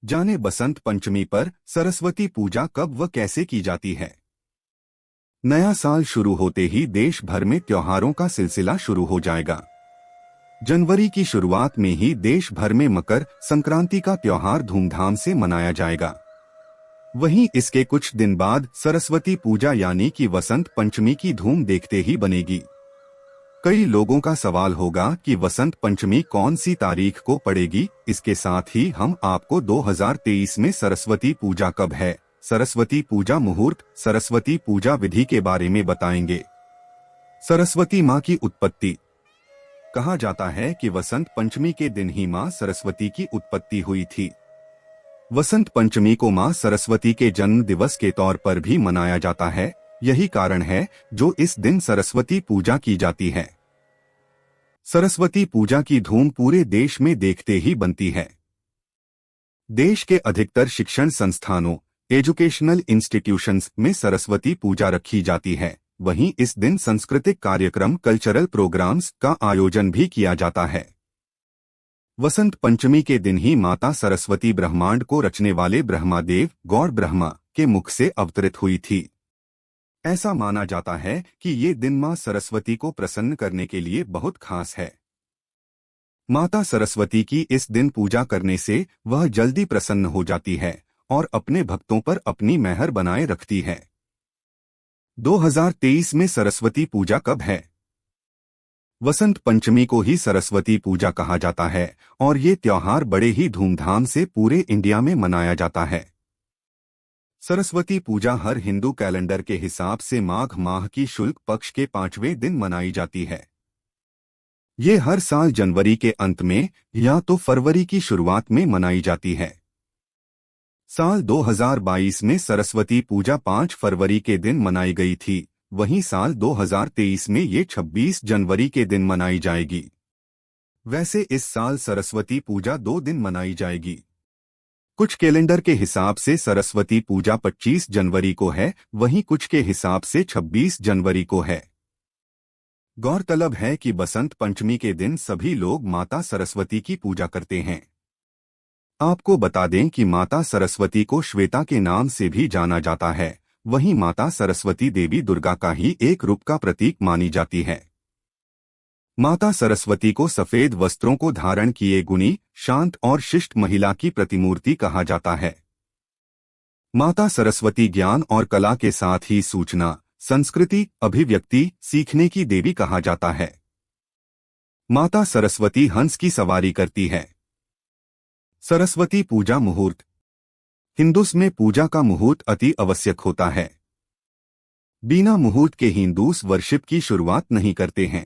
जाने बसंत पंचमी पर सरस्वती पूजा कब व कैसे की जाती है। नया साल शुरू होते ही देश भर में त्योहारों का सिलसिला शुरू हो जाएगा। जनवरी की शुरुआत में ही देश भर में मकर संक्रांति का त्योहार धूमधाम से मनाया जाएगा। वहीं इसके कुछ दिन बाद सरस्वती पूजा यानी कि वसंत पंचमी की धूम देखते ही बनेगी। कई लोगों का सवाल होगा कि वसंत पंचमी कौन सी तारीख को पड़ेगी। इसके साथ ही हम आपको 2023 में सरस्वती पूजा कब है, सरस्वती पूजा मुहूर्त, सरस्वती पूजा विधि के बारे में बताएंगे। सरस्वती माँ की उत्पत्ति। कहा जाता है कि वसंत पंचमी के दिन ही माँ सरस्वती की उत्पत्ति हुई थी। वसंत पंचमी को माँ सरस्वती के जन्म दिवस के तौर पर भी मनाया जाता है। यही कारण है जो इस दिन सरस्वती पूजा की जाती है। सरस्वती पूजा की धूम पूरे देश में देखते ही बनती है। देश के अधिकतर शिक्षण संस्थानों, एजुकेशनल इंस्टीट्यूशंस में सरस्वती पूजा रखी जाती है। वहीं इस दिन सांस्कृतिक कार्यक्रम, कल्चरल प्रोग्राम्स का आयोजन भी किया जाता है। वसंत पंचमी के दिन ही माता सरस्वती ब्रह्मांड को रचने वाले ब्रह्मादेव गौड़ ब्रह्मा के मुख से अवतरित हुई थी। ऐसा माना जाता है कि ये दिन मां सरस्वती को प्रसन्न करने के लिए बहुत खास है। माता सरस्वती की इस दिन पूजा करने से वह जल्दी प्रसन्न हो जाती है और अपने भक्तों पर अपनी मेहर बनाए रखती है। 2023 में सरस्वती पूजा कब है? वसंत पंचमी को ही सरस्वती पूजा कहा जाता है और ये त्योहार बड़े ही धूमधाम से पूरे इंडिया में मनाया जाता है। सरस्वती पूजा हर हिंदू कैलेंडर के हिसाब से माघ माह की शुक्ल पक्ष के 5वें दिन मनाई जाती है। ये हर साल जनवरी के अंत में या तो फरवरी की शुरुआत में मनाई जाती है। साल 2022 में सरस्वती पूजा 5 फरवरी के दिन मनाई गई थी। वहीं साल 2023 में ये 26 जनवरी के दिन मनाई जाएगी। वैसे इस साल सरस्वती पूजा 2 दिन मनाई जाएगी। कुछ कैलेंडर के हिसाब से सरस्वती पूजा 25 जनवरी को है, वहीं कुछ के हिसाब से 26 जनवरी को है। गौरतलब है कि बसंत पंचमी के दिन सभी लोग माता सरस्वती की पूजा करते हैं। आपको बता दें कि माता सरस्वती को श्वेता के नाम से भी जाना जाता है। वहीं माता सरस्वती देवी दुर्गा का ही एक रूप का प्रतीक मानी जाती है। माता सरस्वती को सफेद वस्त्रों को धारण किए गुणी, शांत और शिष्ट महिला की प्रतिमूर्ति कहा जाता है। माता सरस्वती ज्ञान और कला के साथ ही सूचना, संस्कृति, अभिव्यक्ति, सीखने की देवी कहा जाता है। माता सरस्वती हंस की सवारी करती है। सरस्वती पूजा मुहूर्त। हिंदुस्म में पूजा का मुहूर्त अति आवश्यक होता है। बिना मुहूर्त के हिंदूस वर्शिप की शुरुआत नहीं करते हैं।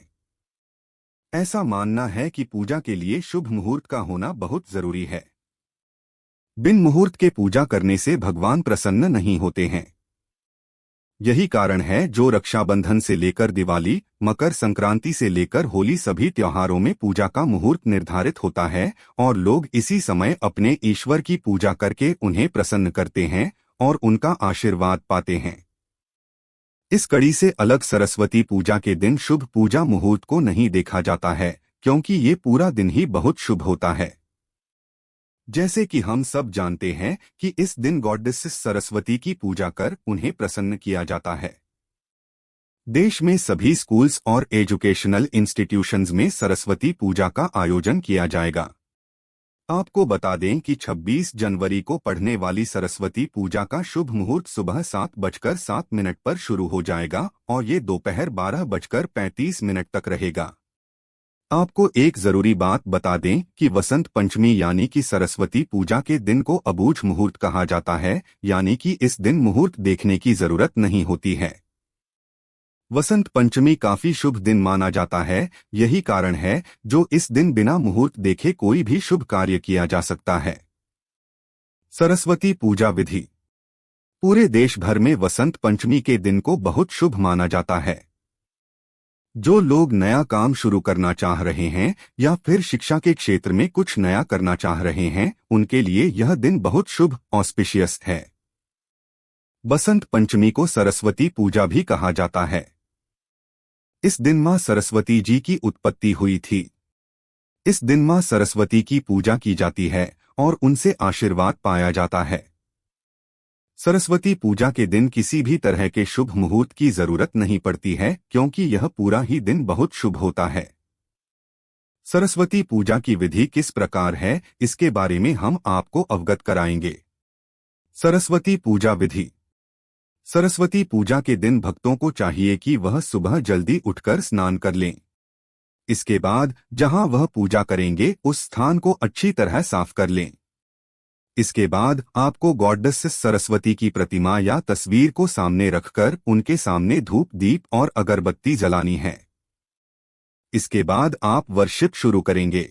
ऐसा मानना है कि पूजा के लिए शुभ मुहूर्त का होना बहुत जरूरी है। बिन मुहूर्त के पूजा करने से भगवान प्रसन्न नहीं होते हैं। यही कारण है जो रक्षाबंधन से लेकर दिवाली, मकर संक्रांति से लेकर होली सभी त्योहारों में पूजा का मुहूर्त निर्धारित होता है और लोग इसी समय अपने ईश्वर की पूजा करके उन्हें प्रसन्न करते हैं और उनका आशीर्वाद पाते हैं। इस कड़ी से अलग सरस्वती पूजा के दिन शुभ पूजा मुहूर्त को नहीं देखा जाता है, क्योंकि ये पूरा दिन ही बहुत शुभ होता है। जैसे कि हम सब जानते हैं कि इस दिन गॉडेस सरस्वती की पूजा कर उन्हें प्रसन्न किया जाता है। देश में सभी स्कूल्स और एजुकेशनल इंस्टीट्यूशंस में सरस्वती पूजा का आयोजन किया जाएगा। आपको बता दें कि 26 जनवरी को पढ़ने वाली सरस्वती पूजा का शुभ मुहूर्त सुबह 7:07 पर शुरू हो जाएगा और ये दोपहर 12:35 तक रहेगा। आपको एक जरूरी बात बता दें कि वसंत पंचमी यानी कि सरस्वती पूजा के दिन को अबूझ मुहूर्त कहा जाता है, यानी कि इस दिन मुहूर्त देखने की जरूरत नहीं होती है। वसंत पंचमी काफी शुभ दिन माना जाता है। यही कारण है जो इस दिन बिना मुहूर्त देखे कोई भी शुभ कार्य किया जा सकता है। सरस्वती पूजा विधि। पूरे देश भर में वसंत पंचमी के दिन को बहुत शुभ माना जाता है। जो लोग नया काम शुरू करना चाह रहे हैं या फिर शिक्षा के क्षेत्र में कुछ नया करना चाह रहे हैं, उनके लिए यह दिन बहुत शुभ ऑस्पिशियस है। बसंत पंचमी को सरस्वती पूजा भी कहा जाता है। इस दिन मां सरस्वती जी की उत्पत्ति हुई थी। इस दिन मां सरस्वती की पूजा की जाती है और उनसे आशीर्वाद पाया जाता है। सरस्वती पूजा के दिन किसी भी तरह के शुभ मुहूर्त की जरूरत नहीं पड़ती है, क्योंकि यह पूरा ही दिन बहुत शुभ होता है। सरस्वती पूजा की विधि किस प्रकार है, इसके बारे में हम आपको अवगत कराएंगे। सरस्वती पूजा विधि। सरस्वती पूजा के दिन भक्तों को चाहिए कि वह सुबह जल्दी उठकर स्नान कर लें। इसके बाद जहां वह पूजा करेंगे उस स्थान को अच्छी तरह साफ कर लें। इसके बाद आपको गॉडेस सरस्वती की प्रतिमा या तस्वीर को सामने रखकर उनके सामने धूप, दीप और अगरबत्ती जलानी है। इसके बाद आप वर्शिप शुरू करेंगे।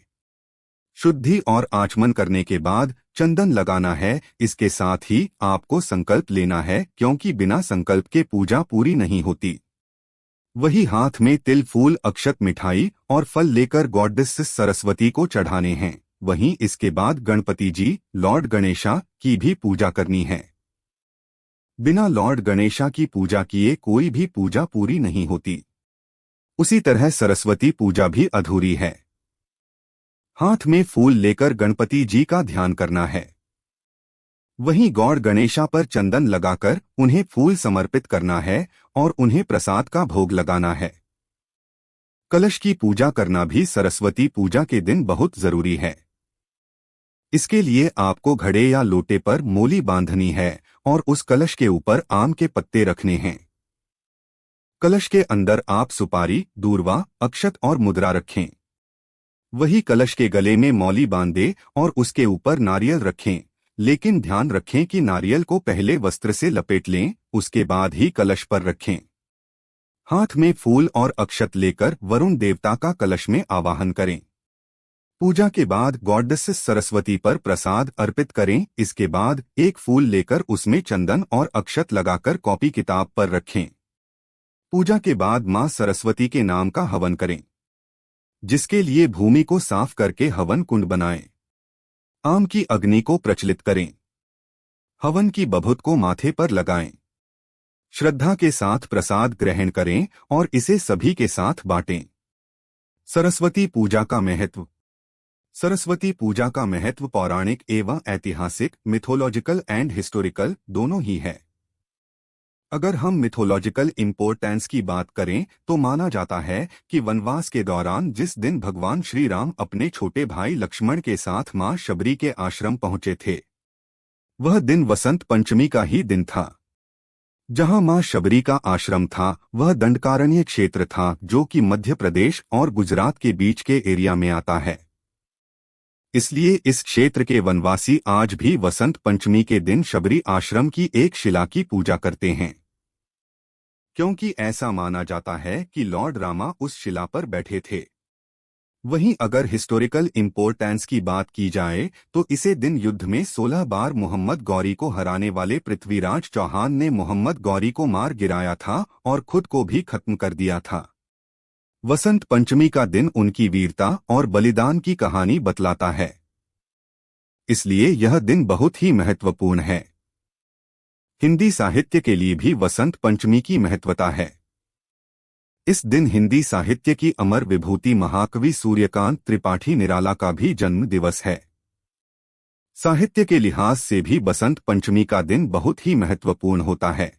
शुद्धि और आचमन करने के बाद चंदन लगाना है। इसके साथ ही आपको संकल्प लेना है, क्योंकि बिना संकल्प के पूजा पूरी नहीं होती। वही हाथ में तिल, फूल, अक्षत, मिठाई और फल लेकर गॉडेस सरस्वती को चढ़ाने हैं। वहीं इसके बाद गणपति जी, लॉर्ड गणेशा की भी पूजा करनी है। बिना लॉर्ड गणेशा की पूजा किए कोई भी पूजा पूरी नहीं होती। उसी तरह सरस्वती पूजा भी अधूरी है। हाथ में फूल लेकर गणपति जी का ध्यान करना है। वहीं गॉड गणेशा पर चंदन लगाकर उन्हें फूल समर्पित करना है और उन्हें प्रसाद का भोग लगाना है। कलश की पूजा करना भी सरस्वती पूजा के दिन बहुत जरूरी है। इसके लिए आपको घड़े या लोटे पर मोली बांधनी है और उस कलश के ऊपर आम के पत्ते रखने हैं। कलश के अंदर आप सुपारी, दूर्वा, अक्षत और मुद्रा रखें। वही कलश के गले में मौली बांधे और उसके ऊपर नारियल रखें, लेकिन ध्यान रखें कि नारियल को पहले वस्त्र से लपेट लें, उसके बाद ही कलश पर रखें। हाथ में फूल और अक्षत लेकर वरुण देवता का कलश में आवाहन करें। पूजा के बाद गॉडेस सरस्वती पर प्रसाद अर्पित करें। इसके बाद एक फूल लेकर उसमें चंदन और अक्षत लगाकर कॉपी किताब पर रखें। पूजा के बाद मां सरस्वती के नाम का हवन करें, जिसके लिए भूमि को साफ करके हवन कुंड बनाएं। आम की अग्नि को प्रज्वलित करें। हवन की बभूत को माथे पर लगाएं। श्रद्धा के साथ प्रसाद ग्रहण करें और इसे सभी के साथ बांटें। सरस्वती पूजा का महत्व। सरस्वती पूजा का महत्व पौराणिक एवं ऐतिहासिक, मिथोलॉजिकल एंड हिस्टोरिकल दोनों ही है। अगर हम मिथोलॉजिकल इम्पोर्टेंस की बात करें तो माना जाता है कि वनवास के दौरान जिस दिन भगवान श्री राम अपने छोटे भाई लक्ष्मण के साथ मां शबरी के आश्रम पहुंचे थे, वह दिन वसंत पंचमी का ही दिन था। जहां मां शबरी का आश्रम था वह दंडकारण्य क्षेत्र था, जो कि मध्य प्रदेश और गुजरात के बीच के एरिया में आता है। इसलिए इस क्षेत्र के वनवासी आज भी वसंत पंचमी के दिन शबरी आश्रम की एक शिला की पूजा करते हैं, क्योंकि ऐसा माना जाता है कि लॉर्ड रामा उस शिला पर बैठे थे। वहीं अगर हिस्टोरिकल इम्पोर्टेंस की बात की जाए तो इसे दिन युद्ध में 16 बार मोहम्मद गौरी को हराने वाले पृथ्वीराज चौहान ने मोहम्मद गौरी को मार गिराया था और खुद को भी खत्म कर दिया था। वसंत पंचमी का दिन उनकी वीरता और बलिदान की कहानी बतलाता है, इसलिए यह दिन बहुत ही महत्वपूर्ण है। हिंदी साहित्य के लिए भी वसंत पंचमी की महत्वता है। इस दिन हिंदी साहित्य की अमर विभूति महाकवि सूर्यकांत त्रिपाठी निराला का भी जन्म दिवस है। साहित्य के लिहाज से भी बसंत पंचमी का दिन बहुत ही महत्वपूर्ण होता है।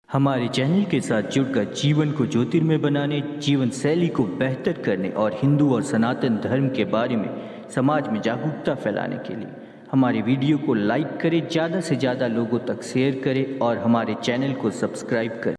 हमारे चैनल के साथ जुड़कर जीवन को ज्योतिर्मय बनाने, जीवन शैली को बेहतर करने और हिंदू और सनातन धर्म के बारे में समाज में जागरूकता फैलाने के लिए हमारे वीडियो को लाइक करें, ज़्यादा से ज़्यादा लोगों तक शेयर करें और हमारे चैनल को सब्सक्राइब करें।